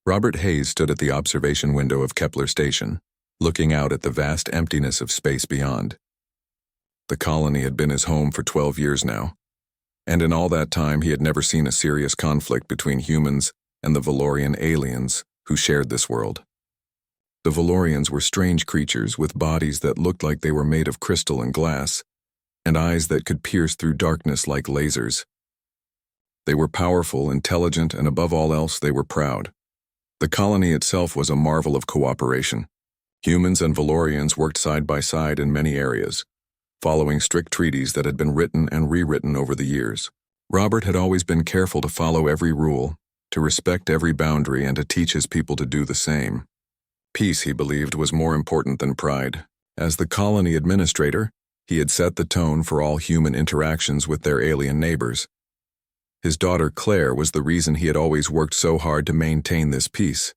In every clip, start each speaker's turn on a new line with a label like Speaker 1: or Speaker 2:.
Speaker 1: Robert Hayes stood at the observation window of Kepler Station, looking out at the vast emptiness of space beyond. The colony had been his home for 12 years now, and in all that time he had never seen a serious conflict between humans and the Valorian aliens who shared this world. The Valorians were strange creatures with bodies that looked like they were made of crystal and glass, and eyes that could pierce through darkness like lasers. They were powerful, intelligent, and above all else, they were proud. The colony itself was a marvel of cooperation. Humans and Valorians worked side by side in many areas, following strict treaties that had been written and rewritten over the years. Robert had always been careful to follow every rule, to respect every boundary, and to teach his people to do the same. Peace, he believed, was more important than pride. As the colony administrator, he had set the tone for all human interactions with their alien neighbors. His daughter Claire was the reason he had always worked so hard to maintain this peace.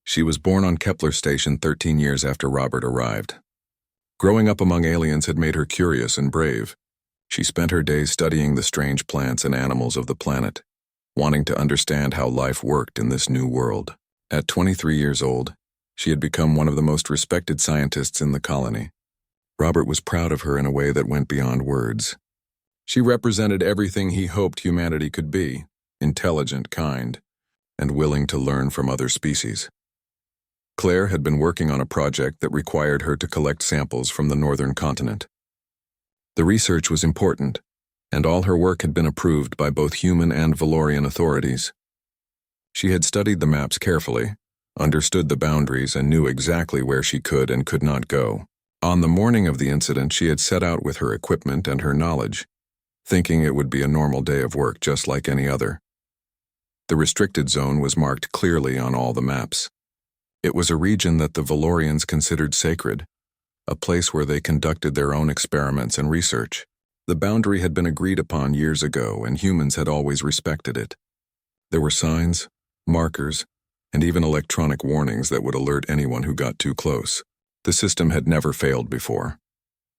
Speaker 1: She was born on Kepler Station 13 years after Robert arrived. Growing up among aliens had made her curious and brave. She spent her days studying the strange plants and animals of the planet, wanting to understand how life worked in this new world. At 23 years old, she had become one of the most respected scientists in the colony. Robert was proud of her in a way that went beyond words. She represented everything he hoped humanity could be: intelligent, kind, and willing to learn from other species. Claire had been working on a project that required her to collect samples from the northern continent. The research was important, and all her work had been approved by both human and Valorian authorities. She had studied the maps carefully, understood the boundaries, and knew exactly where she could and could not go. On the morning of the incident, she had set out with her equipment and her knowledge, thinking it would be a normal day of work just like any other. The restricted zone was marked clearly on all the maps. It was a region that the Valorians considered sacred, a place where they conducted their own experiments and research. The boundary had been agreed upon years ago, and humans had always respected it. There were signs, markers, and even electronic warnings that would alert anyone who got too close. The system had never failed before.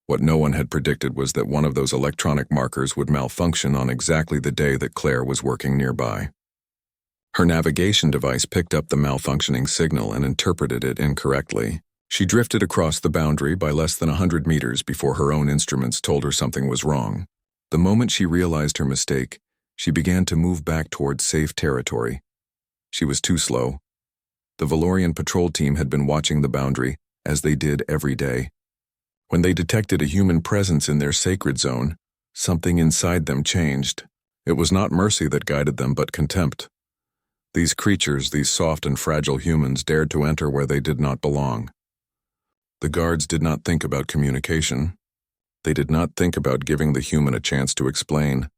Speaker 1: What no one had predicted was that one of those electronic markers would malfunction on exactly the day that Claire was working nearby. Her navigation device picked up the malfunctioning signal and interpreted it incorrectly. She drifted across the boundary by less than 100 meters before her own instruments told her something was wrong. The moment she realized her mistake, she began to move back towards safe territory. She was too slow. The Valorian patrol team had been watching the boundary, as they did every day. When they detected a human presence in their sacred zone, something inside them changed. It was not mercy that guided them, but contempt. These creatures, these soft and fragile humans, dared to enter where they did not belong. The guards did not think about communication. They did not think about giving the human a chance to explain.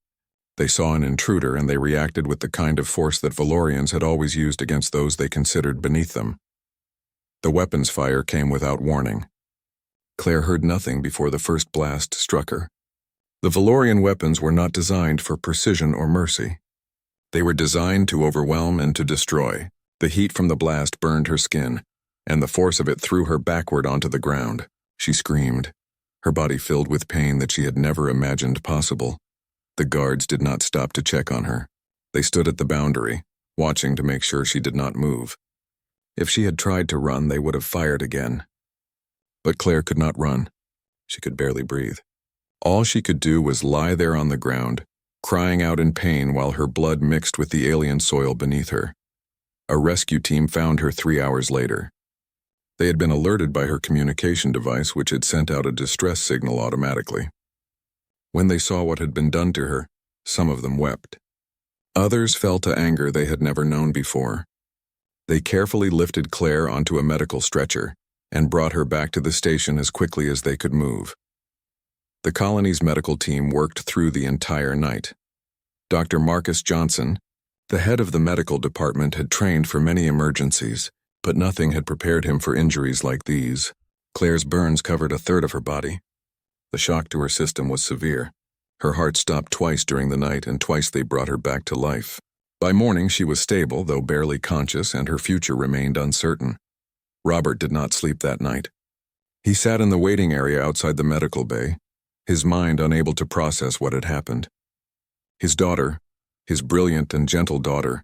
Speaker 1: They saw an intruder, and they reacted with the kind of force that Valorians had always used against those they considered beneath them. The weapons fire came without warning. Claire heard nothing before the first blast struck her. The Valorian weapons were not designed for precision or mercy. They were designed to overwhelm and to destroy. The heat from the blast burned her skin, and the force of it threw her backward onto the ground. She screamed, her body filled with pain that she had never imagined possible. The guards did not stop to check on her. They stood at the boundary, watching to make sure she did not move. If she had tried to run, they would have fired again. But Claire could not run. She could barely breathe. All she could do was lie there on the ground, crying out in pain while her blood mixed with the alien soil beneath her. A rescue team found her 3 hours later. They had been alerted by her communication device, which had sent out a distress signal automatically. When they saw what had been done to her, some of them wept. Others felt a anger they had never known before. They carefully lifted Claire onto a medical stretcher and brought her back to the station as quickly as they could move. The colony's medical team worked through the entire night. Dr. Marcus Johnson, the head of the medical department, had trained for many emergencies, but nothing had prepared him for injuries like these. Claire's burns covered a third of her body. The shock to her system was severe. Her heart stopped twice during the night, and twice they brought her back to life. By morning, she was stable, though barely conscious, and her future remained uncertain. Robert did not sleep that night. He sat in the waiting area outside the medical bay, his mind unable to process what had happened. His daughter, his brilliant and gentle daughter,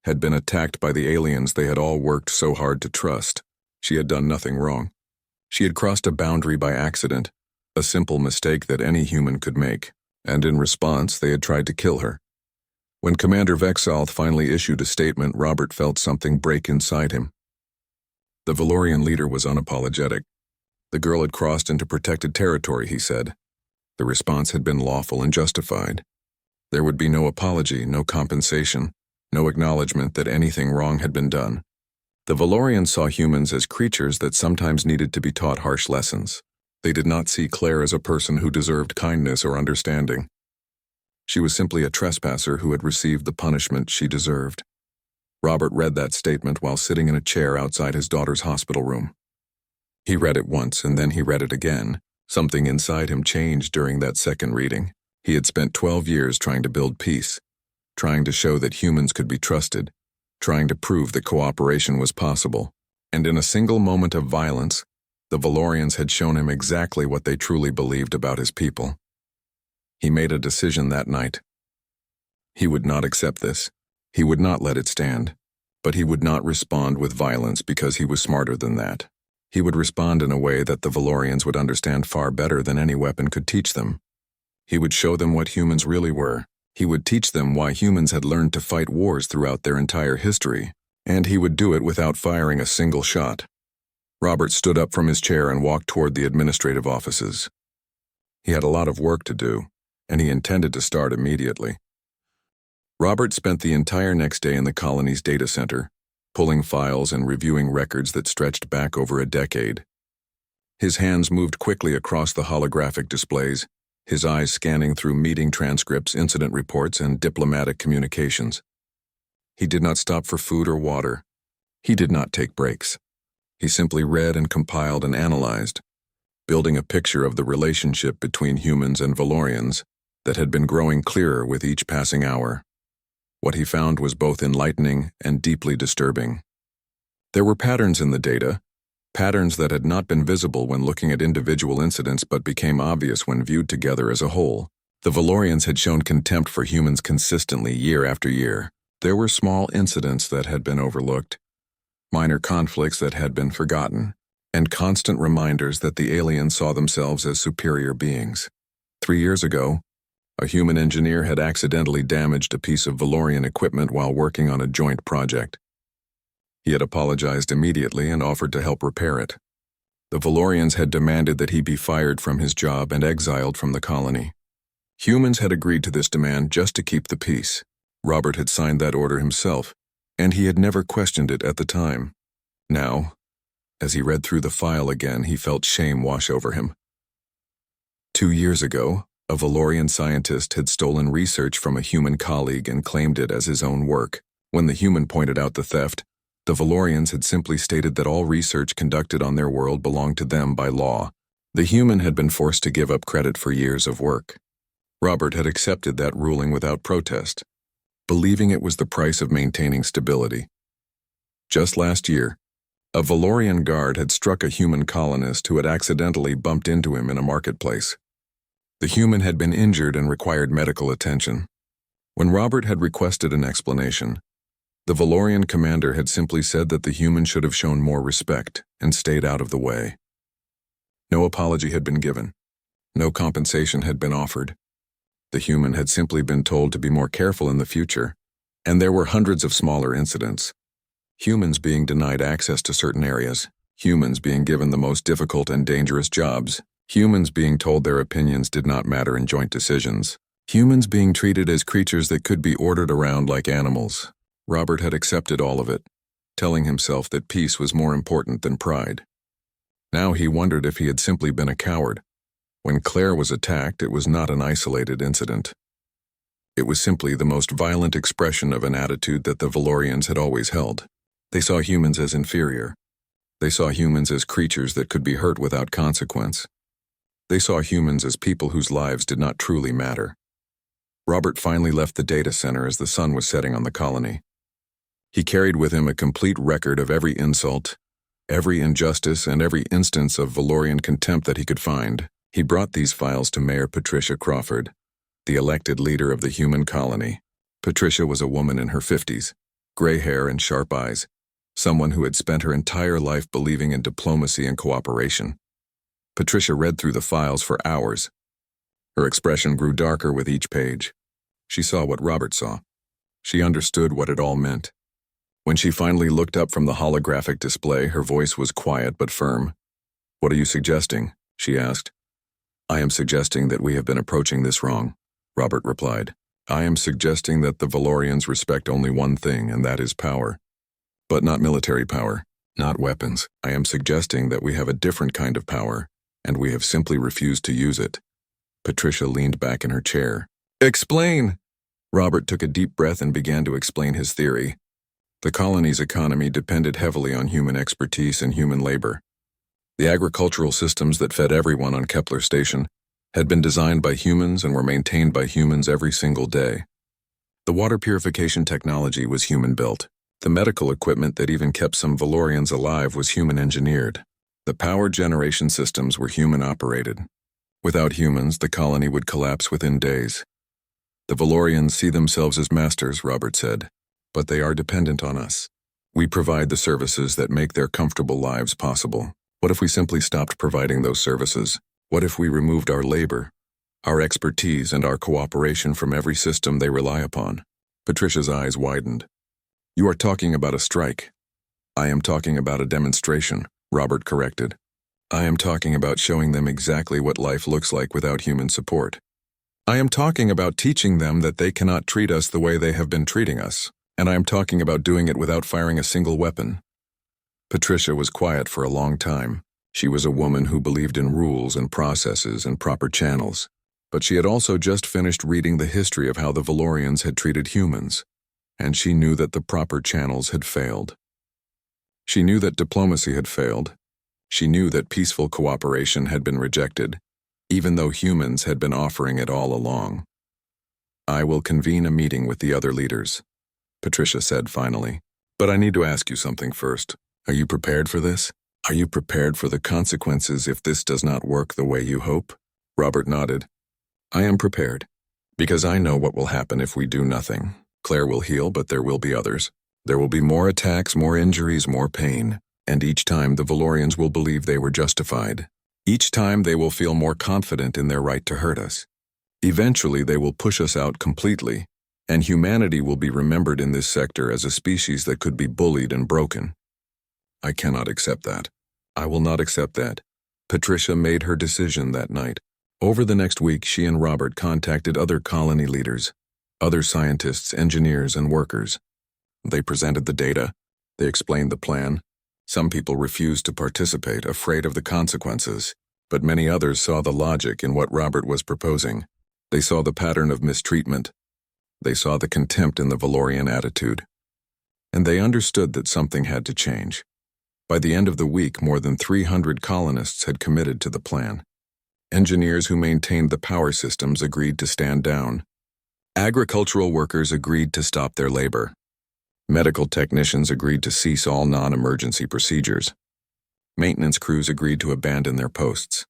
Speaker 1: had been attacked by the aliens they had all worked so hard to trust. She had done nothing wrong. She had crossed a boundary by accident, a simple mistake that any human could make, and in response they had tried to kill her. When Commander Vexalth finally issued a statement, Robert felt something break inside him. The Valorian leader was unapologetic. The girl had crossed into protected territory, he said. The response had been lawful and justified. There would be no apology, no compensation, no acknowledgement that anything wrong had been done. The Valorians saw humans as creatures that sometimes needed to be taught harsh lessons. They did not see Claire as a person who deserved kindness or understanding. She was simply a trespasser who had received the punishment she deserved. Robert read that statement while sitting in a chair outside his daughter's hospital room. He read it once and then he read it again. Something inside him changed during that second reading. He had spent 12 years trying to build peace, trying to show that humans could be trusted, trying to prove that cooperation was possible. And in a single moment of violence, the Valorians had shown him exactly what they truly believed about his people. He made a decision that night. He would not accept this. He would not let it stand. But he would not respond with violence because he was smarter than that. He would respond in a way that the Valorians would understand far better than any weapon could teach them. He would show them what humans really were. He would teach them why humans had learned to fight wars throughout their entire history, and he would do it without firing a single shot. Robert stood up from his chair and walked toward the administrative offices. He had a lot of work to do, and he intended to start immediately. Robert spent the entire next day in the colony's data center, pulling files and reviewing records that stretched back over a decade. His hands moved quickly across the holographic displays, his eyes scanning through meeting transcripts, incident reports, and diplomatic communications. He did not stop for food or water. He did not take breaks. He simply read and compiled and analyzed, building a picture of the relationship between humans and Valorians that had been growing clearer with each passing hour. What he found was both enlightening and deeply disturbing. There were patterns in the data, patterns that had not been visible when looking at individual incidents but became obvious when viewed together as a whole. The Valorians had shown contempt for humans consistently year after year. There were small incidents that had been overlooked, minor conflicts that had been forgotten, and constant reminders that the aliens saw themselves as superior beings. 3 years ago, a human engineer had accidentally damaged a piece of Valorian equipment while working on a joint project. He had apologized immediately and offered to help repair it. The Valorians had demanded that he be fired from his job and exiled from the colony. Humans had agreed to this demand just to keep the peace. Robert had signed that order himself, and he had never questioned it at the time. Now, as he read through the file again, he felt shame wash over him. 2 years ago, a Valorian scientist had stolen research from a human colleague and claimed it as his own work. When the human pointed out the theft, the Valorians had simply stated that all research conducted on their world belonged to them by law. The human had been forced to give up credit for years of work. Robert had accepted that ruling without protest, believing it was the price of maintaining stability. Just last year, a Valorian guard had struck a human colonist who had accidentally bumped into him in a marketplace. The human had been injured and required medical attention. When Robert had requested an explanation, the Valorian commander had simply said that the human should have shown more respect and stayed out of the way. No apology had been given. No compensation had been offered. The human had simply been told to be more careful in the future, and there were hundreds of smaller incidents. Humans being denied access to certain areas, humans being given the most difficult and dangerous jobs, humans being told their opinions did not matter in joint decisions, humans being treated as creatures that could be ordered around like animals. Robert had accepted all of it, telling himself that peace was more important than pride. Now he wondered if he had simply been a coward. When Claire was attacked, it was not an isolated incident. It was simply the most violent expression of an attitude that the Valorians had always held. They saw humans as inferior. They saw humans as creatures that could be hurt without consequence. They saw humans as people whose lives did not truly matter. Robert finally left the data center as the sun was setting on the colony. He carried with him a complete record of every insult, every injustice, and every instance of Valorian contempt that he could find. He brought these files to Mayor Patricia Crawford, the elected leader of the human colony. Patricia was a woman in her 50s. gray hair and sharp eyes, someone who had spent her entire life believing in diplomacy and cooperation. Patricia read through the files for hours. Her expression grew darker with each page. She saw what Robert saw. She understood what it all meant. When she finally looked up from the holographic display, her voice was quiet but firm. "What are you suggesting?" she asked. "I am suggesting that we have been approaching this wrong," Robert replied. "I am suggesting that the Valorians respect only one thing, and that is power. But not military power, not weapons. I am suggesting that we have a different kind of power, and we have simply refused to use it." Patricia leaned back in her chair. "Explain!" Robert took a deep breath and began to explain his theory. The colony's economy depended heavily on human expertise and human labor. The agricultural systems that fed everyone on Kepler Station had been designed by humans and were maintained by humans every single day. The water purification technology was human-built. The medical equipment that even kept some Valorians alive was human-engineered. The power generation systems were human-operated. Without humans, the colony would collapse within days. "The Valorians see themselves as masters," Robert said, "but they are dependent on us. We provide the services that make their comfortable lives possible. What if we simply stopped providing those services? What if we removed our labor, our expertise, and our cooperation from every system they rely upon?" Patricia's eyes widened. "You are talking about a strike." "I am talking about a demonstration," Robert corrected. "I am talking about showing them exactly what life looks like without human support. I am talking about teaching them that they cannot treat us the way they have been treating us, and I am talking about doing it without firing a single weapon." Patricia was quiet for a long time. She was a woman who believed in rules and processes and proper channels, but she had also just finished reading the history of how the Valorians had treated humans, and she knew that the proper channels had failed. She knew that diplomacy had failed. She knew that peaceful cooperation had been rejected, even though humans had been offering it all along. "I will convene a meeting with the other leaders," Patricia said finally. "But I need to ask you something first. Are you prepared for this? Are you prepared for the consequences if this does not work the way you hope?" Robert nodded. "I am prepared, because I know what will happen if we do nothing. Claire will heal, but there will be others. There will be more attacks, more injuries, more pain, and each time the Valorians will believe they were justified. Each time they will feel more confident in their right to hurt us. Eventually they will push us out completely, and humanity will be remembered in this sector as a species that could be bullied and broken. I cannot accept that. I will not accept that." Patricia made her decision that night. Over the next week, she and Robert contacted other colony leaders, other scientists, engineers, and workers. They presented the data. They explained the plan. Some people refused to participate, afraid of the consequences, but many others saw the logic in what Robert was proposing. They saw the pattern of mistreatment. They saw the contempt in the Valorian attitude. And they understood that something had to change. By the end of the week, more than 300 colonists had committed to the plan. Engineers who maintained the power systems agreed to stand down. Agricultural workers agreed to stop their labor. Medical technicians agreed to cease all non-emergency procedures. Maintenance crews agreed to abandon their posts.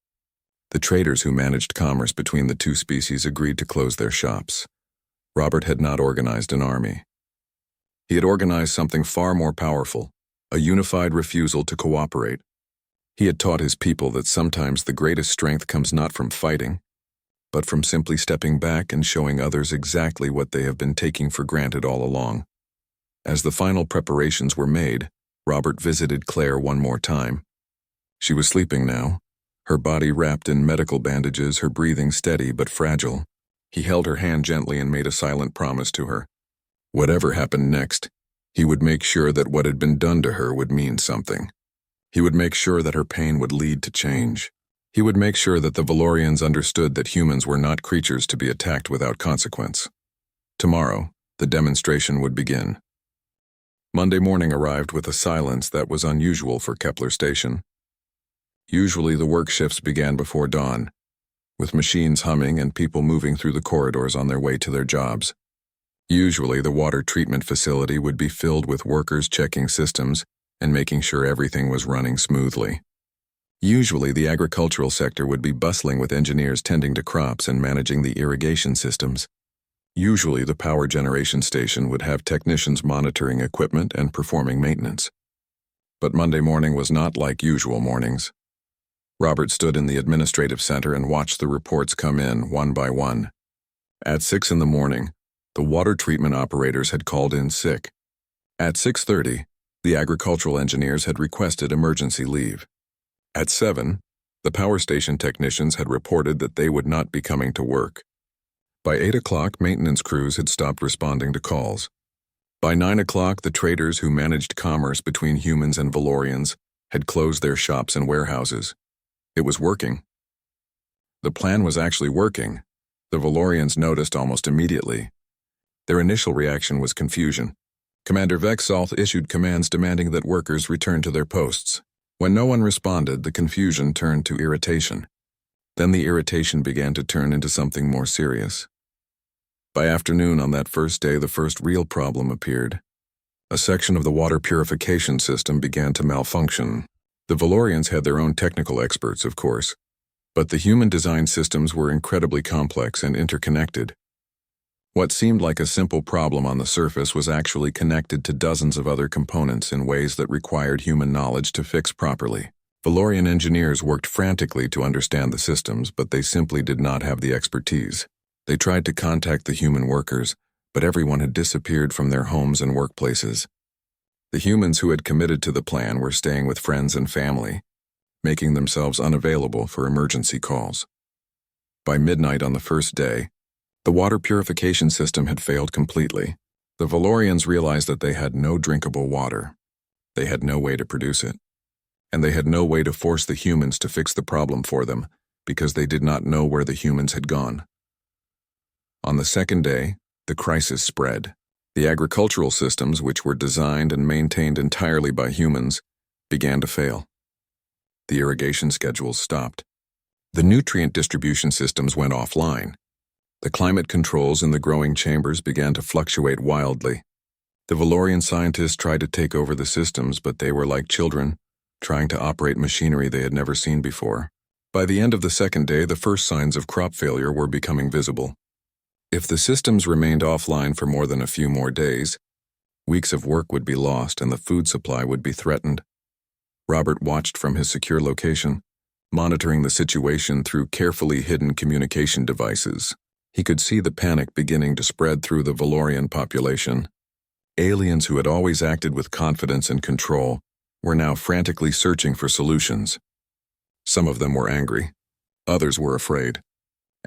Speaker 1: The traders who managed commerce between the two species agreed to close their shops. Robert had not organized an army. He had organized something far more powerful, a unified refusal to cooperate. He had taught his people that sometimes the greatest strength comes not from fighting, but from simply stepping back and showing others exactly what they have been taking for granted all along. As the final preparations were made, Robert visited Claire one more time. She was sleeping now, her body wrapped in medical bandages, her breathing steady but fragile. He held her hand gently and made a silent promise to her. Whatever happened next, he would make sure that what had been done to her would mean something. He would make sure that her pain would lead to change. He would make sure that the Valorians understood that humans were not creatures to be attacked without consequence. Tomorrow, the demonstration would begin. Monday morning arrived with a silence that was unusual for Kepler Station. Usually the work shifts began before dawn, with machines humming and people moving through the corridors on their way to their jobs. Usually the water treatment facility would be filled with workers checking systems and making sure everything was running smoothly. Usually the agricultural sector would be bustling with engineers tending to crops and managing the irrigation systems. Usually, the power generation station would have technicians monitoring equipment and performing maintenance. But Monday morning was not like usual mornings. Robert stood in the administrative center and watched the reports come in one by one. At 6 in the morning, the water treatment operators had called in sick. At 6:30, the agricultural engineers had requested emergency leave. At 7, the power station technicians had reported that they would not be coming to work. By 8 o'clock, maintenance crews had stopped responding to calls. By 9 o'clock, the traders who managed commerce between humans and Valorians had closed their shops and warehouses. It was working. The plan was actually working. The Valorians noticed almost immediately. Their initial reaction was confusion. Commander Vexalth issued commands demanding that workers return to their posts. When no one responded, the confusion turned to irritation. Then the irritation began to turn into something more serious. By afternoon on that first day, the first real problem appeared. A section of the water purification system began to malfunction. The Valorians had their own technical experts, of course, but the human-designed systems were incredibly complex and interconnected. What seemed like a simple problem on the surface was actually connected to dozens of other components in ways that required human knowledge to fix properly. Valorian engineers worked frantically to understand the systems, but they simply did not have the expertise. They tried to contact the human workers, but everyone had disappeared from their homes and workplaces. The humans who had committed to the plan were staying with friends and family, making themselves unavailable for emergency calls. By midnight on the first day, the water purification system had failed completely. The Valorians realized that they had no drinkable water. They had no way to produce it. And they had no way to force the humans to fix the problem for them, because they did not know where the humans had gone. On the second day, the crisis spread. The agricultural systems, which were designed and maintained entirely by humans, began to fail. The irrigation schedules stopped. The nutrient distribution systems went offline. The climate controls in the growing chambers began to fluctuate wildly. The Valorian scientists tried to take over the systems, but they were like children, trying to operate machinery they had never seen before. By the end of the second day, the first signs of crop failure were becoming visible. If the systems remained offline for more than a few more days, weeks of work would be lost and the food supply would be threatened. Robert watched from his secure location, monitoring the situation through carefully hidden communication devices. He could see the panic beginning to spread through the Valorian population. Aliens who had always acted with confidence and control were now frantically searching for solutions. Some of them were angry, others were afraid,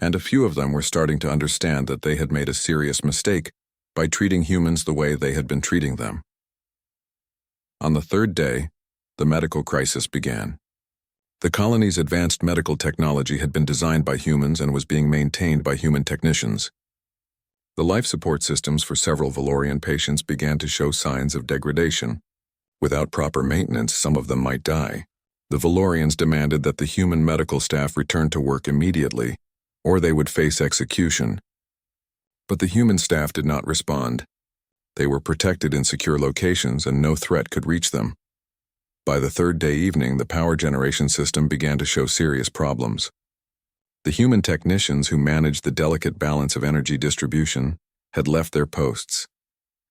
Speaker 1: and a few of them were starting to understand that they had made a serious mistake by treating humans the way they had been treating them. On the third day, the medical crisis began. The colony's advanced medical technology had been designed by humans and was being maintained by human technicians. The life support systems for several Valorian patients began to show signs of degradation. Without proper maintenance, some of them might die. The Valorians demanded that the human medical staff return to work immediately, or they would face execution. But the human staff did not respond. They were protected in secure locations and no threat could reach them. By the third day evening, the power generation system began to show serious problems. The human technicians who managed the delicate balance of energy distribution had left their posts,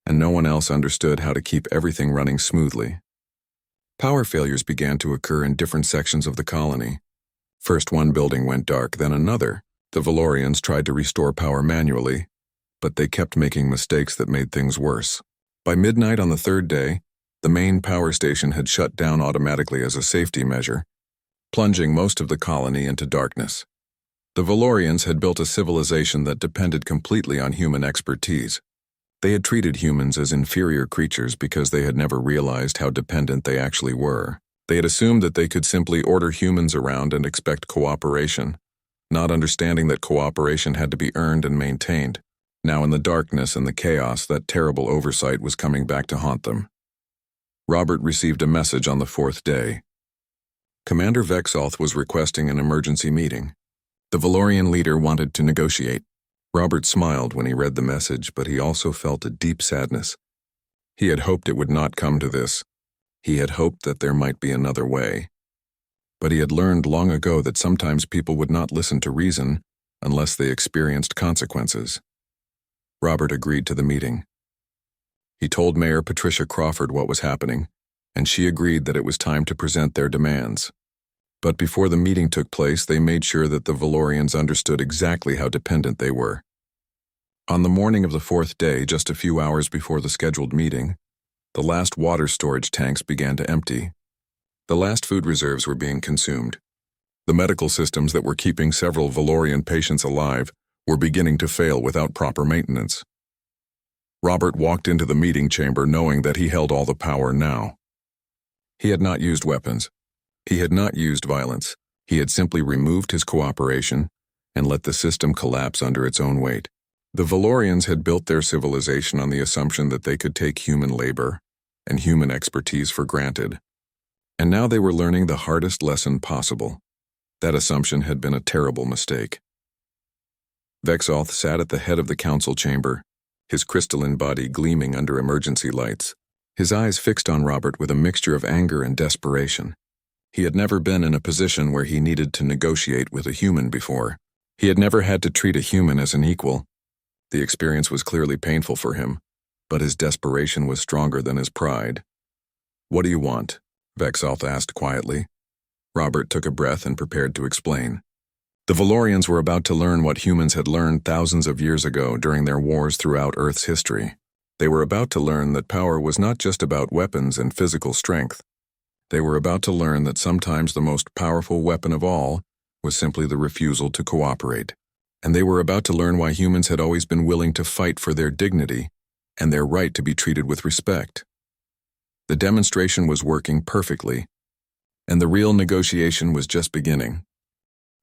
Speaker 1: and no one else understood how to keep everything running smoothly. Power failures began to occur in different sections of the colony. First one building went dark, then another. The Valorians tried to restore power manually, but they kept making mistakes that made things worse. By midnight on the third day, the main power station had shut down automatically as a safety measure, plunging most of the colony into darkness. The Valorians had built a civilization that depended completely on human expertise. They had treated humans as inferior creatures because they had never realized how dependent they actually were. They had assumed that they could simply order humans around and expect cooperation, not understanding that cooperation had to be earned and maintained. Now in the darkness and the chaos, that terrible oversight was coming back to haunt them. Robert received a message on the fourth day. Commander Vexalth was requesting an emergency meeting. The Valorian leader wanted to negotiate. Robert smiled when he read the message, but he also felt a deep sadness. He had hoped it would not come to this. He had hoped that there might be another way. But he had learned long ago that sometimes people would not listen to reason unless they experienced consequences. Robert agreed to the meeting. He told Mayor Patricia Crawford what was happening, and she agreed that it was time to present their demands. But before the meeting took place, they made sure that the Valorians understood exactly how dependent they were. On the morning of the fourth day, just a few hours before the scheduled meeting, the last water storage tanks began to empty. The last food reserves were being consumed. The medical systems that were keeping several Valorian patients alive were beginning to fail without proper maintenance. Robert walked into the meeting chamber knowing that he held all the power now. He had not used weapons. He had not used violence. He had simply removed his cooperation and let the system collapse under its own weight. The Valorians had built their civilization on the assumption that they could take human labor and human expertise for granted. And now they were learning the hardest lesson possible. That assumption had been a terrible mistake. Vexalth sat at the head of the council chamber, his crystalline body gleaming under emergency lights, his eyes fixed on Robert with a mixture of anger and desperation. He had never been in a position where he needed to negotiate with a human before. He had never had to treat a human as an equal. The experience was clearly painful for him, but his desperation was stronger than his pride. "What do you want?" Vexalth asked quietly. Robert took a breath and prepared to explain. The Valorians were about to learn what humans had learned thousands of years ago during their wars throughout Earth's history. They were about to learn that power was not just about weapons and physical strength. They were about to learn that sometimes the most powerful weapon of all was simply the refusal to cooperate. And they were about to learn why humans had always been willing to fight for their dignity and their right to be treated with respect. The demonstration was working perfectly, and the real negotiation was just beginning.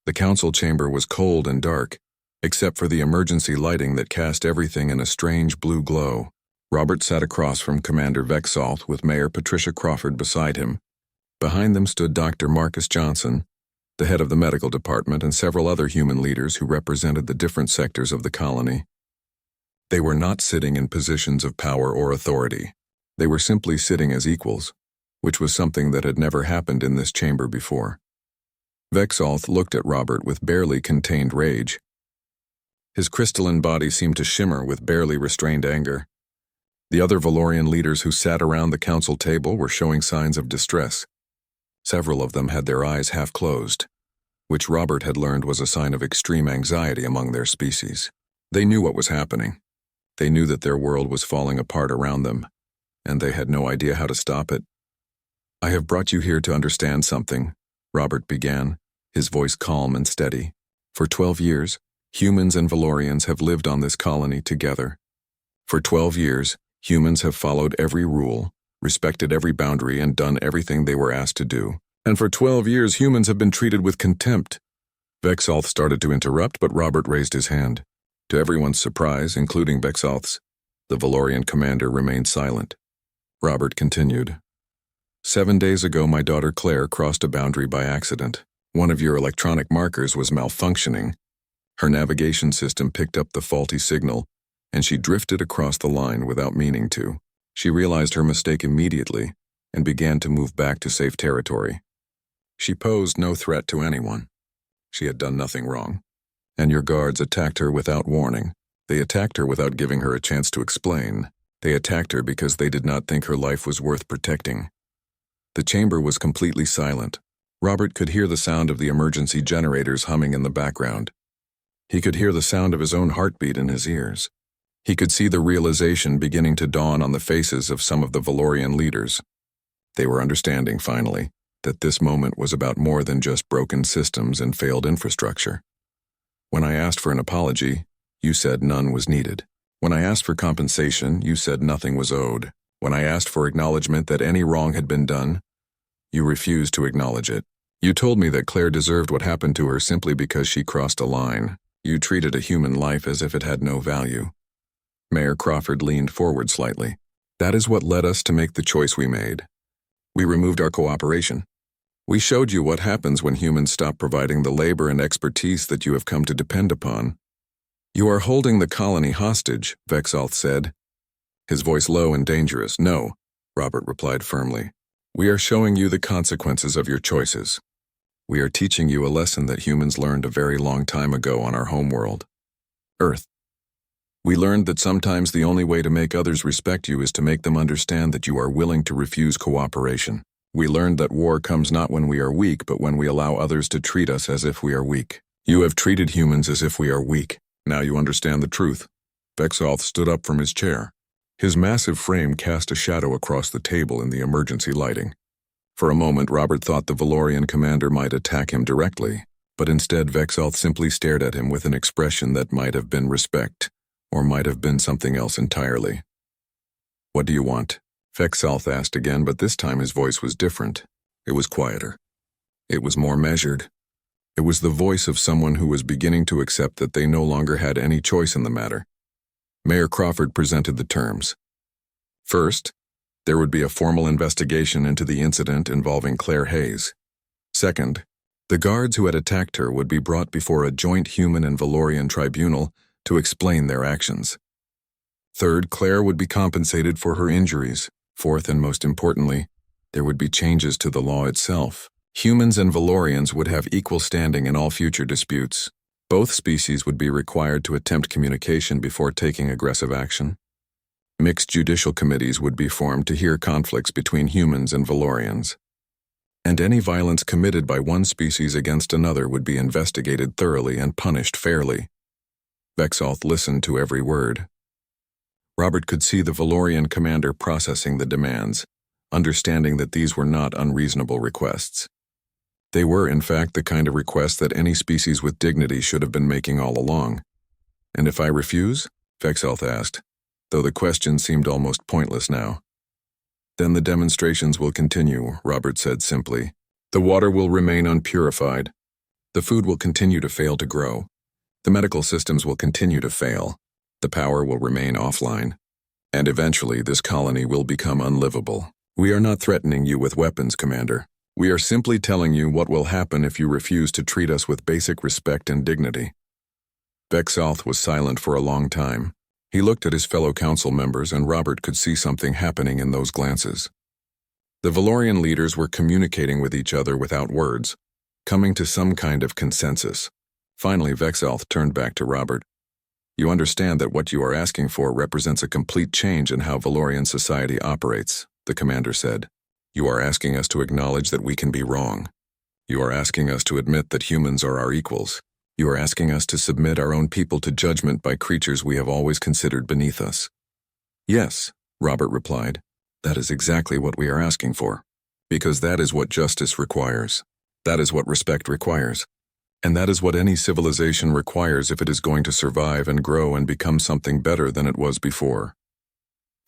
Speaker 1: The council chamber was cold and dark, except for the emergency lighting that cast everything in a strange blue glow. Robert sat across from Commander Vexalth with Mayor Patricia Crawford beside him. Behind them stood Dr. Marcus Johnson, the head of the medical department, and several other human leaders who represented the different sectors of the colony. They were not sitting in positions of power or authority. They were simply sitting as equals, which was something that had never happened in this chamber before. Vexalth looked at Robert with barely contained rage. His crystalline body seemed to shimmer with barely restrained anger. The other Valorian leaders who sat around the council table were showing signs of distress. Several of them had their eyes half closed, which Robert had learned was a sign of extreme anxiety among their species. They knew what was happening. They knew that their world was falling apart around them, and they had no idea how to stop it. "I have brought you here to understand something," Robert began, his voice calm and steady. "For 12 years, humans and Valorians have lived on this colony together. For 12 years, humans have followed every rule, respected every boundary, and done everything they were asked to do. And for 12 years, humans have been treated with contempt." Vexalth started to interrupt, but Robert raised his hand. To everyone's surprise, including Vexalth's, the Valorian commander remained silent. Robert continued. "7 days ago, my daughter Claire crossed a boundary by accident. One of your electronic markers was malfunctioning. Her navigation system picked up the faulty signal, and she drifted across the line without meaning to. She realized her mistake immediately and began to move back to safe territory. She posed no threat to anyone. She had done nothing wrong. And your guards attacked her without warning. They attacked her without giving her a chance to explain. They attacked her because they did not think her life was worth protecting." The chamber was completely silent. Robert could hear the sound of the emergency generators humming in the background. He could hear the sound of his own heartbeat in his ears. He could see the realization beginning to dawn on the faces of some of the Valorian leaders. They were understanding, finally, that this moment was about more than just broken systems and failed infrastructure. "When I asked for an apology, you said none was needed. When I asked for compensation, you said nothing was owed. When I asked for acknowledgement that any wrong had been done, you refused to acknowledge it. You told me that Claire deserved what happened to her simply because she crossed a line. You treated a human life as if it had no value." Mayor Crawford leaned forward slightly. "That is what led us to make the choice we made. We removed our cooperation. We showed you what happens when humans stop providing the labor and expertise that you have come to depend upon." "You are holding the colony hostage," Vexalth said, his voice low and dangerous. "No," Robert replied firmly. "We are showing you the consequences of your choices. We are teaching you a lesson that humans learned a very long time ago on our homeworld, Earth." We learned that sometimes the only way to make others respect you is to make them understand that you are willing to refuse cooperation. We learned that war comes not when we are weak, but when we allow others to treat us as if we are weak. You have treated humans as if we are weak. Now you understand the truth. Vexalth stood up from his chair. His massive frame cast a shadow across the table in the emergency lighting. For a moment, Robert thought the Valorian commander might attack him directly, but instead Vexalth simply stared at him with an expression that might have been respect, or might have been something else entirely. "What do you want?" Vexalth asked again, but this time his voice was different. It was quieter. It was more measured. It was the voice of someone who was beginning to accept that they no longer had any choice in the matter. Mayor Crawford presented the terms. First, there would be a formal investigation into the incident involving Claire Hayes. Second, the guards who had attacked her would be brought before a joint human and Valorian tribunal to explain their actions. Third, Claire would be compensated for her injuries. Fourth, and most importantly, there would be changes to the law itself. Humans and Valorians would have equal standing in all future disputes. Both species would be required to attempt communication before taking aggressive action. Mixed judicial committees would be formed to hear conflicts between humans and Valorians. And any violence committed by one species against another would be investigated thoroughly and punished fairly. Vexalth listened to every word. Robert could see the Valorian commander processing the demands, understanding that these were not unreasonable requests. They were, in fact, the kind of requests that any species with dignity should have been making all along. "And if I refuse?" Vexalth asked, though the question seemed almost pointless now. "Then the demonstrations will continue," Robert said simply. "The water will remain unpurified. The food will continue to fail to grow. The medical systems will continue to fail. The power will remain offline. And eventually this colony will become unlivable. We are not threatening you with weapons, Commander. We are simply telling you what will happen if you refuse to treat us with basic respect and dignity." Vexalth was silent for a long time. He looked at his fellow council members, and Robert could see something happening in those glances. The Valorian leaders were communicating with each other without words, coming to some kind of consensus. Finally, Vexalth turned back to Robert. "You understand that what you are asking for represents a complete change in how Valorian society operates," the commander said. "You are asking us to acknowledge that we can be wrong. You are asking us to admit that humans are our equals. You are asking us to submit our own people to judgment by creatures we have always considered beneath us." "Yes," Robert replied. "That is exactly what we are asking for. Because that is what justice requires. That is what respect requires. And that is what any civilization requires if it is going to survive and grow and become something better than it was before."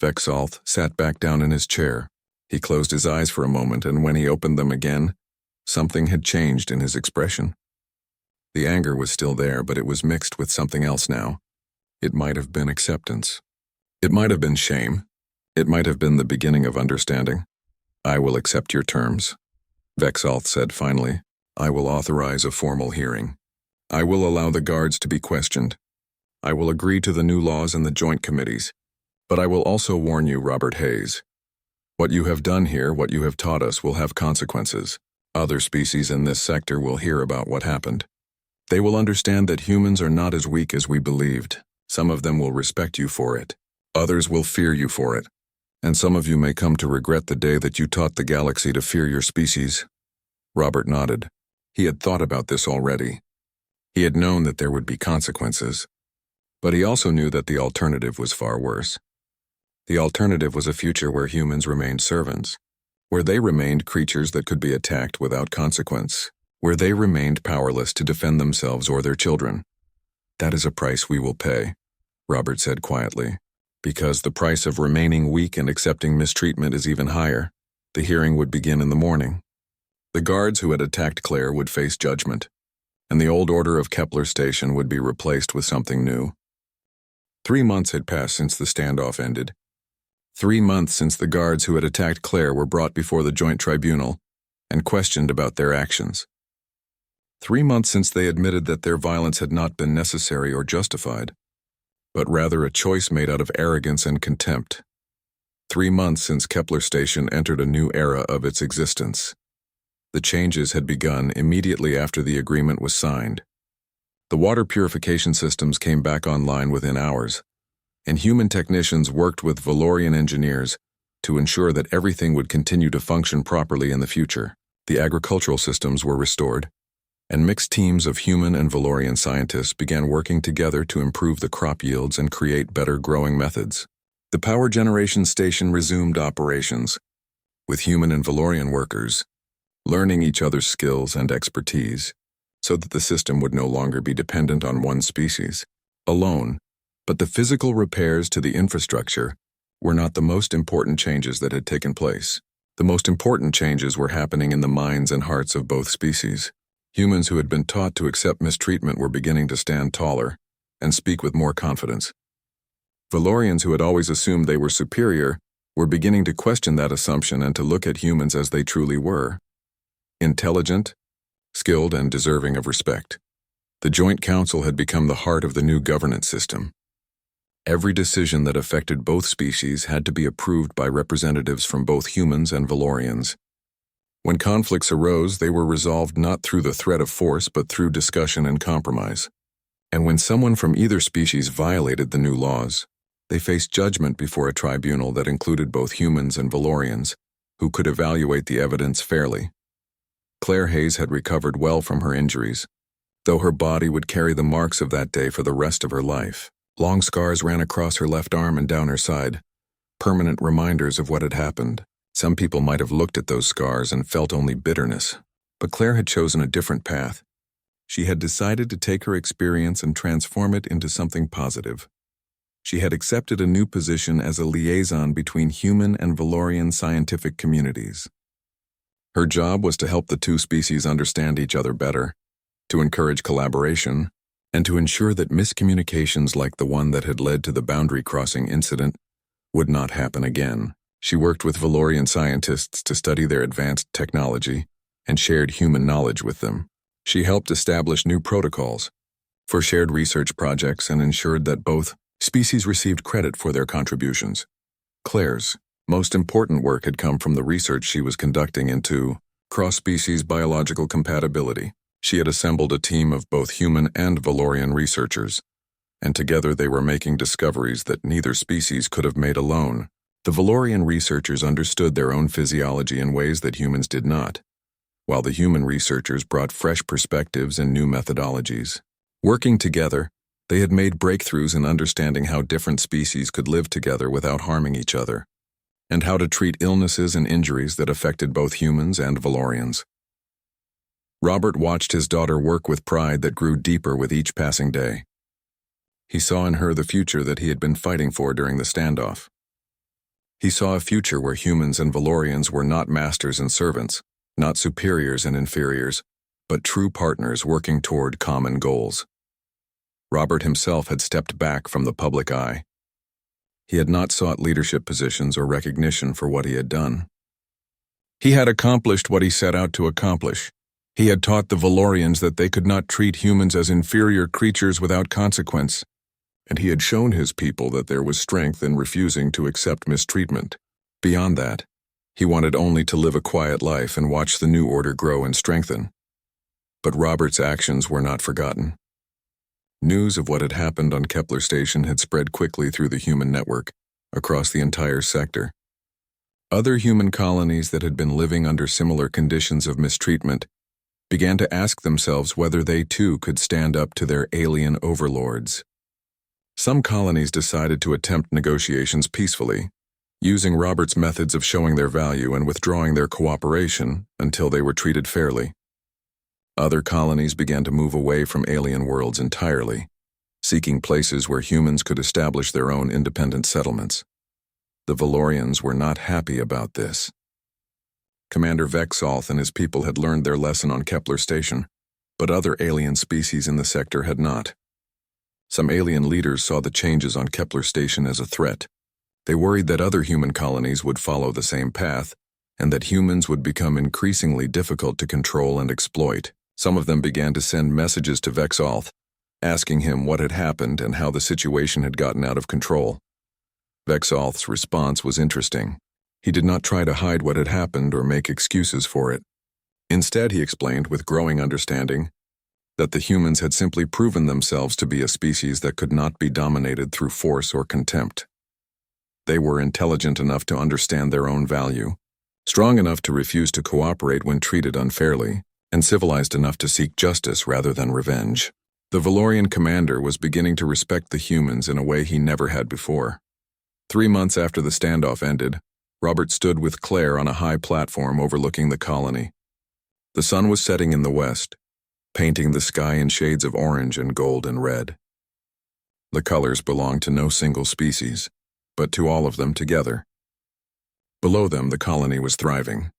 Speaker 1: Vexalth sat back down in his chair. He closed his eyes for a moment, and when he opened them again, something had changed in his expression. The anger was still there, but it was mixed with something else now. It might have been acceptance. It might have been shame. It might have been the beginning of understanding. "I will accept your terms," Vexalth said finally. "I will authorize a formal hearing. I will allow the guards to be questioned. I will agree to the new laws and the joint committees. But I will also warn you, Robert Hayes. What you have done here, what you have taught us, will have consequences. Other species in this sector will hear about what happened. They will understand that humans are not as weak as we believed. Some of them will respect you for it. Others will fear you for it. And some of you may come to regret the day that you taught the galaxy to fear your species." Robert nodded. He had thought about this already. He had known that there would be consequences. But he also knew that the alternative was far worse. The alternative was a future where humans remained servants, where they remained creatures that could be attacked without consequence, where they remained powerless to defend themselves or their children. "That is a price we will pay," Robert said quietly, "because the price of remaining weak and accepting mistreatment is even higher." The hearing would begin in the morning. The guards who had attacked Claire would face judgment, and the old order of Kepler Station would be replaced with something new. 3 months had passed since the standoff ended. 3 months since the guards who had attacked Claire were brought before the joint tribunal and questioned about their actions. 3 months since they admitted that their violence had not been necessary or justified, but rather a choice made out of arrogance and contempt. 3 months since Kepler Station entered a new era of its existence. The changes had begun immediately after the agreement was signed. The water purification systems came back online within hours. and human technicians worked with Valorian engineers to ensure that everything would continue to function properly in the future. The agricultural systems were restored, and mixed teams of human and Valorian scientists began working together to improve the crop yields and create better growing methods. The power generation station resumed operations, with human and Valorian workers learning each other's skills and expertise, so that the system would no longer be dependent on one species alone. But the physical repairs to the infrastructure were not the most important changes that had taken place. The most important changes were happening in the minds and hearts of both species. Humans who had been taught to accept mistreatment were beginning to stand taller and speak with more confidence. Valorians who had always assumed they were superior were beginning to question that assumption and to look at humans as they truly were: intelligent, skilled, and deserving of respect. The Joint Council had become the heart of the new governance system. Every decision that affected both species had to be approved by representatives from both humans and Valorians. When conflicts arose, they were resolved not through the threat of force but through discussion and compromise. And when someone from either species violated the new laws, they faced judgment before a tribunal that included both humans and Valorians, who could evaluate the evidence fairly. Claire Hayes had recovered well from her injuries, though her body would carry the marks of that day for the rest of her life. Long scars ran across her left arm and down her side, permanent reminders of what had happened. Some people might have looked at those scars and felt only bitterness, but Claire had chosen a different path. She had decided to take her experience and transform it into something positive. She had accepted a new position as a liaison between human and Valorian scientific communities. Her job was to help the two species understand each other better, to encourage collaboration, and to ensure that miscommunications like the one that had led to the boundary crossing incident would not happen again. She worked with Valorian scientists to study their advanced technology and shared human knowledge with them. She helped establish new protocols for shared research projects and ensured that both species received credit for their contributions. Claire's most important work had come from the research she was conducting into cross-species biological compatibility. She had assembled a team of both human and Valorian researchers, and together they were making discoveries that neither species could have made alone. The Valorian researchers understood their own physiology in ways that humans did not, while the human researchers brought fresh perspectives and new methodologies. Working together, they had made breakthroughs in understanding how different species could live together without harming each other, and how to treat illnesses and injuries that affected both humans and Valorians. Robert watched his daughter work with pride that grew deeper with each passing day. He saw in her the future that he had been fighting for during the standoff. He saw a future where humans and Valorians were not masters and servants, not superiors and inferiors, but true partners working toward common goals. Robert himself had stepped back from the public eye. He had not sought leadership positions or recognition for what he had done. He had accomplished what he set out to accomplish. He had taught the Valorians that they could not treat humans as inferior creatures without consequence, and he had shown his people that there was strength in refusing to accept mistreatment. Beyond that, he wanted only to live a quiet life and watch the new order grow and strengthen. But Robert's actions were not forgotten. News of what had happened on Kepler Station had spread quickly through the human network, across the entire sector. Other human colonies that had been living under similar conditions of mistreatment began to ask themselves whether they too could stand up to their alien overlords. Some colonies decided to attempt negotiations peacefully, using Robert's methods of showing their value and withdrawing their cooperation until they were treated fairly. Other colonies began to move away from alien worlds entirely, seeking places where humans could establish their own independent settlements. The Valorians were not happy about this. Commander Vexalth and his people had learned their lesson on Kepler Station, but other alien species in the sector had not. Some alien leaders saw the changes on Kepler Station as a threat. They worried that other human colonies would follow the same path, and that humans would become increasingly difficult to control and exploit. Some of them began to send messages to Vexalth, asking him what had happened and how the situation had gotten out of control. Vexalth's response was interesting. He did not try to hide what had happened or make excuses for it. Instead, he explained with growing understanding, that the humans had simply proven themselves to be a species that could not be dominated through force or contempt. They were intelligent enough to understand their own value, strong enough to refuse to cooperate when treated unfairly, and civilized enough to seek justice rather than revenge. The Valorian commander was beginning to respect the humans in a way he never had before. 3 months after the standoff ended, Robert stood with Claire on a high platform overlooking the colony. The sun was setting in the west, painting the sky in shades of orange and gold and red. The colors belonged to no single species, but to all of them together. Below them, the colony was thriving.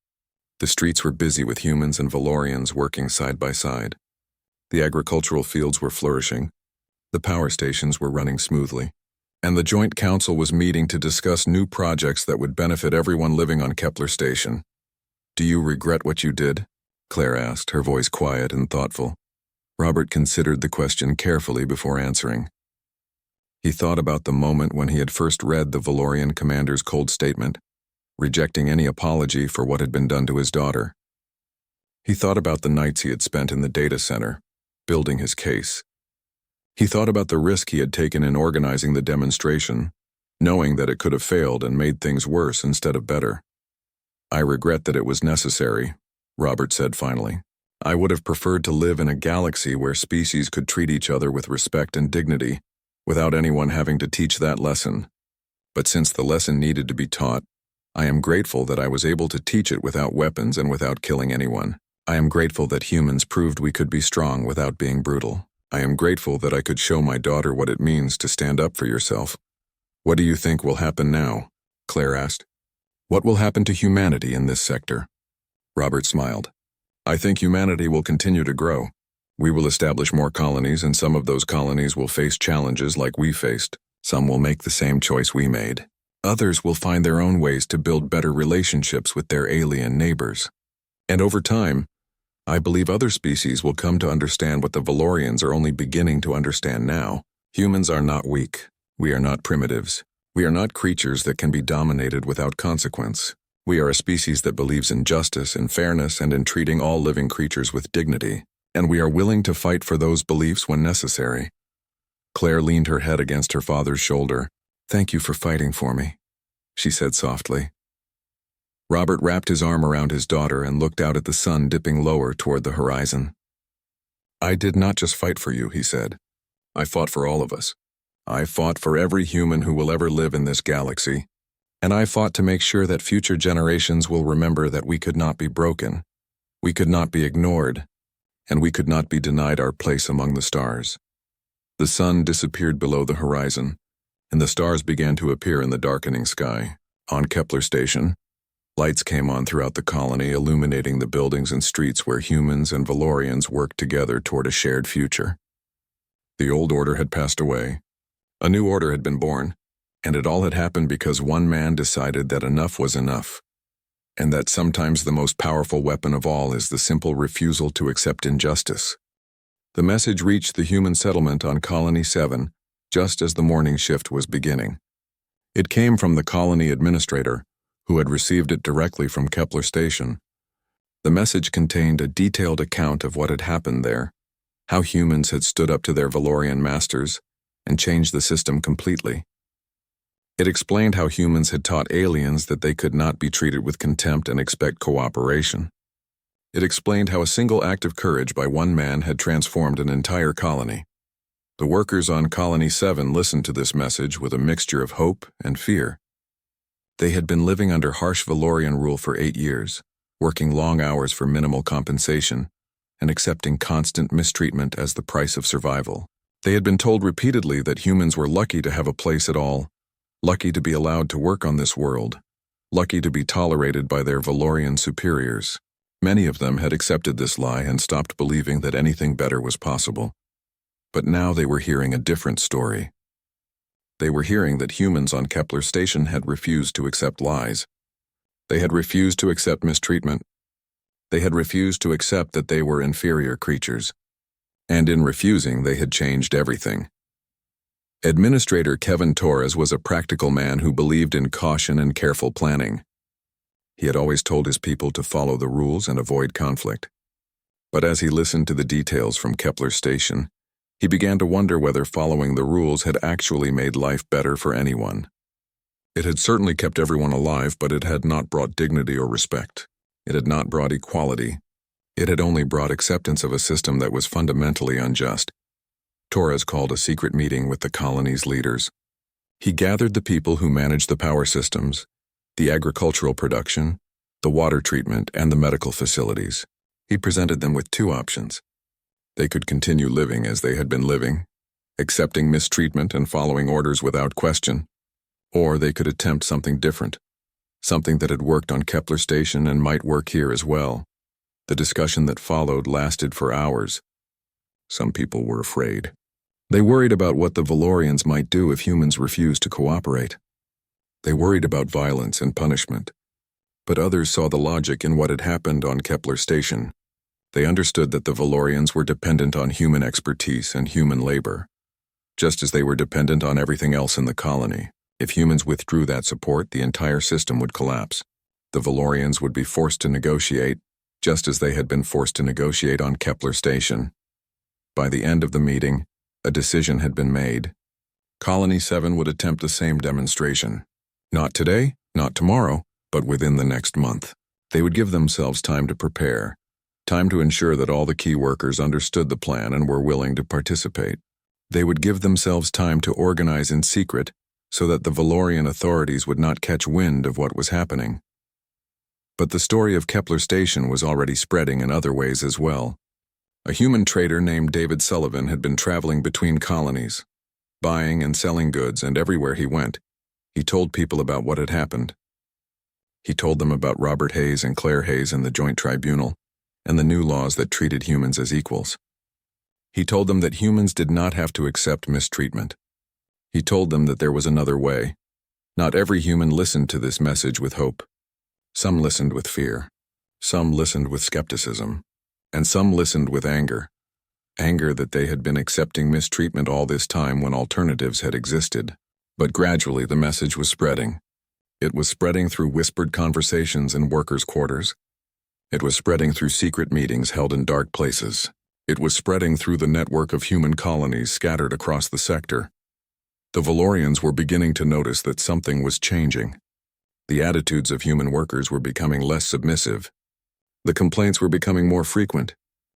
Speaker 1: The streets were busy with humans and Valorians working side by side. The agricultural fields were flourishing, the power stations were running smoothly, and the Joint Council was meeting to discuss new projects that would benefit everyone living on Kepler Station. "Do you regret what you did?" Claire asked, her voice quiet and thoughtful. Robert considered the question carefully before answering. He thought about the moment when he had first read the Valorian commander's cold statement, rejecting any apology for what had been done to his daughter. He thought about the nights he had spent in the data center, building his case. He thought about the risk he had taken in organizing the demonstration, knowing that it could have failed and made things worse instead of better. "I regret that it was necessary," Robert said finally. "I would have preferred to live in a galaxy where species could treat each other with respect and dignity, without anyone having to teach that lesson. But since the lesson needed to be taught, I am grateful that I was able to teach it without weapons and without killing anyone. I am grateful that humans proved we could be strong without being brutal. I am grateful that I could show my daughter what it means to stand up for yourself." "What do you think will happen now?" Claire asked. "What will happen to humanity in this sector?" Robert smiled. "I think humanity will continue to grow. We will establish more colonies, and some of those colonies will face challenges like we faced. Some will make the same choice we made. Others will find their own ways to build better relationships with their alien neighbors. And over time, I believe other species will come to understand what the Valorians are only beginning to understand now. Humans are not weak. We are not primitives. We are not creatures that can be dominated without consequence. We are a species that believes in justice and fairness and in treating all living creatures with dignity, and we are willing to fight for those beliefs when necessary." Claire leaned her head against her father's shoulder. "Thank you for fighting for me," she said softly. Robert wrapped his arm around his daughter and looked out at the sun dipping lower toward the horizon. "I did not just fight for you," he said. "I fought for all of us. I fought for every human who will ever live in this galaxy. And I fought to make sure that future generations will remember that we could not be broken, we could not be ignored, and we could not be denied our place among the stars." The sun disappeared below the horizon, and the stars began to appear in the darkening sky. On Kepler Station, lights came on throughout the colony, illuminating the buildings and streets where humans and Valorians worked together toward a shared future. The old order had passed away. A new order had been born, and it all had happened because one man decided that enough was enough, and that sometimes the most powerful weapon of all is the simple refusal to accept injustice. The message reached the human settlement on Colony 7 just as the morning shift was beginning. It came from the colony administrator, who had received it directly from Kepler Station. The message contained a detailed account of what had happened there, how humans had stood up to their Valorian masters and changed the system completely. It explained how humans had taught aliens that they could not be treated with contempt and expect cooperation. It explained how a single act of courage by one man had transformed an entire colony. The workers on Colony 7 listened to this message with a mixture of hope and fear. They had been living under harsh Valorian rule for 8 years, working long hours for minimal compensation, and accepting constant mistreatment as the price of survival. They had been told repeatedly that humans were lucky to have a place at all, lucky to be allowed to work on this world, lucky to be tolerated by their Valorian superiors. Many of them had accepted this lie and stopped believing that anything better was possible. But now they were hearing a different story. They were hearing that humans on Kepler Station had refused to accept lies. They had refused to accept mistreatment. They had refused to accept that they were inferior creatures. And in refusing, they had changed everything. Administrator Kevin Torres was a practical man who believed in caution and careful planning. He had always told his people to follow the rules and avoid conflict. But as he listened to the details from Kepler's station, he began to wonder whether following the rules had actually made life better for anyone. It had certainly kept everyone alive, but it had not brought dignity or respect. It had not brought equality. It had only brought acceptance of a system that was fundamentally unjust. Torres called a secret meeting with the colony's leaders. He gathered the people who managed the power systems, the agricultural production, the water treatment, and the medical facilities. He presented them with two options. They could continue living as they had been living, accepting mistreatment and following orders without question, or they could attempt something different, something that had worked on Kepler Station and might work here as well. The discussion that followed lasted for hours. Some people were afraid. They worried about what the Valorians might do if humans refused to cooperate. They worried about violence and punishment. But others saw the logic in what had happened on Kepler Station. They understood that the Valorians were dependent on human expertise and human labor, just as they were dependent on everything else in the colony. If humans withdrew that support, the entire system would collapse. The Valorians would be forced to negotiate, just as they had been forced to negotiate on Kepler Station. By the end of the meeting, a decision had been made. Colony 7 would attempt the same demonstration. Not today, not tomorrow, but within the next month. They would give themselves time to prepare, time to ensure that all the key workers understood the plan and were willing to participate. They would give themselves time to organize in secret so that the Valorian authorities would not catch wind of what was happening. But the story of Kepler Station was already spreading in other ways as well. A human trader named David Sullivan had been traveling between colonies, buying and selling goods, and everywhere he went, he told people about what had happened. He told them about Robert Hayes and Claire Hayes and the Joint Tribunal, and the new laws that treated humans as equals. He told them that humans did not have to accept mistreatment. He told them that there was another way. Not every human listened to this message with hope. Some listened with fear. Some listened with skepticism. And some listened with anger. Anger that they had been accepting mistreatment all this time when alternatives had existed. But gradually the message was spreading. It was spreading through whispered conversations in workers' quarters. It was spreading through secret meetings held in dark places. It was spreading through the network of human colonies scattered across the sector. The Valorians were beginning to notice that something was changing. The attitudes of human workers were becoming less submissive. The complaints were becoming more frequent.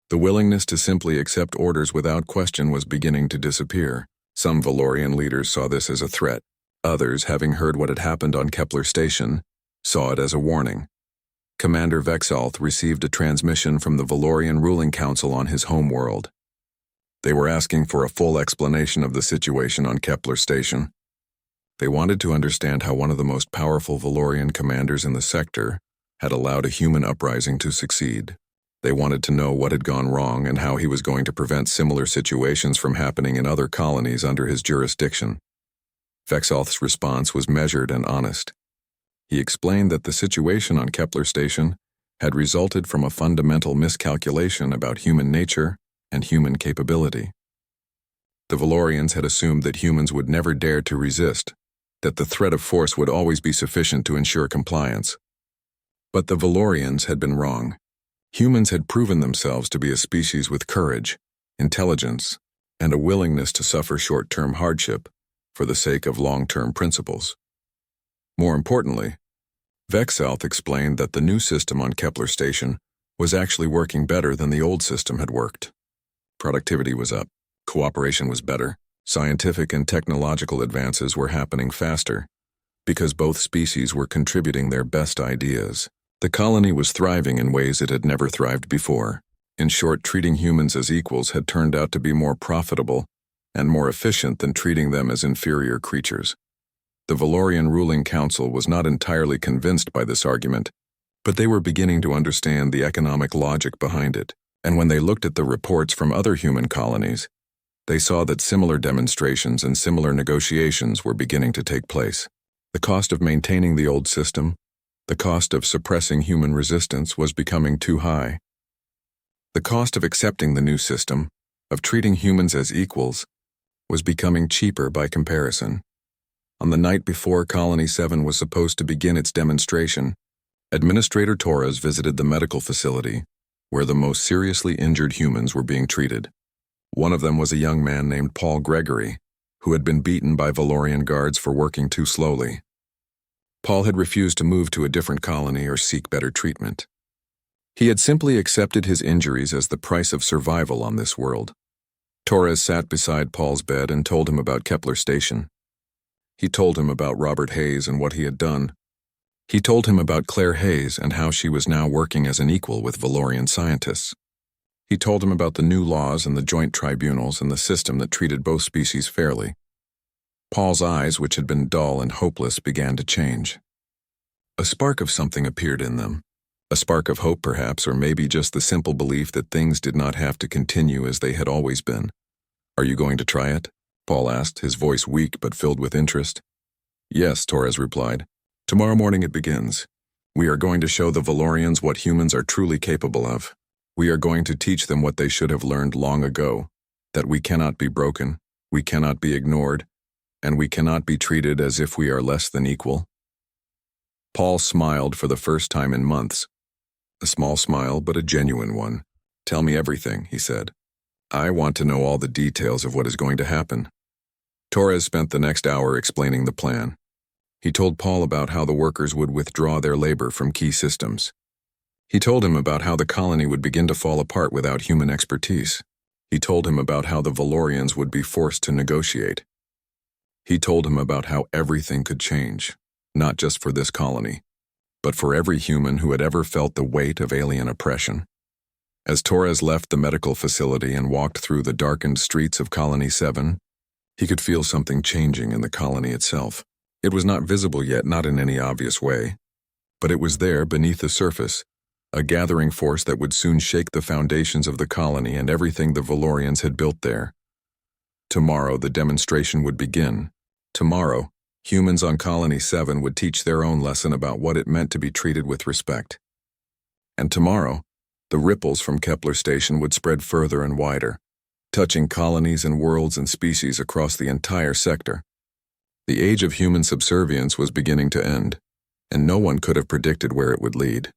Speaker 1: The willingness to simply accept orders without question was beginning to disappear. Some Valorian leaders saw this as a threat. Others, having heard what had happened on Kepler Station, saw it as a warning. Commander Vexalth received a transmission from the Valorian ruling council on his home world. They were asking for a full explanation of the situation on Kepler Station. They wanted to understand how one of the most powerful Valorian commanders in the sector had allowed a human uprising to succeed. They wanted to know what had gone wrong and how he was going to prevent similar situations from happening in other colonies under his jurisdiction. Vexalth's response was measured and honest. He explained that the situation on Kepler Station had resulted from a fundamental miscalculation about human nature and human capability. The Valorians had assumed that humans would never dare to resist, that the threat of force would always be sufficient to ensure compliance. But the Valorians had been wrong. Humans had proven themselves to be a species with courage, intelligence, and a willingness to suffer short-term hardship for the sake of long-term principles. More importantly, Vexalth explained that the new system on Kepler Station was actually working better than the old system had worked. Productivity was up, cooperation was better, scientific and technological advances were happening faster, because both species were contributing their best ideas. The colony was thriving in ways it had never thrived before. In short, treating humans as equals had turned out to be more profitable and more efficient than treating them as inferior creatures. The Valorian ruling council was not entirely convinced by this argument, but they were beginning to understand the economic logic behind it. And when they looked at the reports from other human colonies, they saw that similar demonstrations and similar negotiations were beginning to take place. The cost of maintaining the old system, the cost of suppressing human resistance was becoming too high. The cost of accepting the new system, of treating humans as equals, was becoming cheaper by comparison. On the night before Colony 7 was supposed to begin its demonstration, Administrator Torres visited the medical facility where the most seriously injured humans were being treated. One of them was a young man named Paul Gregory, who had been beaten by Valorian guards for working too slowly. Paul had refused to move to a different colony or seek better treatment. He had simply accepted his injuries as the price of survival on this world. Torres sat beside Paul's bed and told him about Kepler Station. He told him about Robert Hayes and what he had done. He told him about Claire Hayes and how she was now working as an equal with Valorian scientists. He told him about the new laws and the joint tribunals and the system that treated both species fairly. Paul's eyes, which had been dull and hopeless, began to change. A spark of something appeared in them. A spark of hope, perhaps, or maybe just the simple belief that things did not have to continue as they had always been. "Are you going to try it?" Paul asked, his voice weak but filled with interest. "Yes," Torres replied. "Tomorrow morning it begins. We are going to show the Valorians what humans are truly capable of. We are going to teach them what they should have learned long ago, that we cannot be broken, we cannot be ignored, and we cannot be treated as if we are less than equal." Paul smiled for the first time in months. A small smile, but a genuine one. "Tell me everything," he said. "I want to know all the details of what is going to happen." Torres spent the next hour explaining the plan. He told Paul about how the workers would withdraw their labor from key systems. He told him about how the colony would begin to fall apart without human expertise. He told him about how the Valorians would be forced to negotiate. He told him about how everything could change, not just for this colony, but for every human who had ever felt the weight of alien oppression. As Torres left the medical facility and walked through the darkened streets of Colony 7, he could feel something changing in the colony itself. It was not visible yet, not in any obvious way, but it was there beneath the surface, a gathering force that would soon shake the foundations of the colony and everything the Valorians had built there. Tomorrow the demonstration would begin. Tomorrow, humans on Colony 7 would teach their own lesson about what it meant to be treated with respect. And tomorrow, the ripples from Kepler Station would spread further and wider, touching colonies and worlds and species across the entire sector. The age of human subservience was beginning to end, and no one could have predicted where it would lead.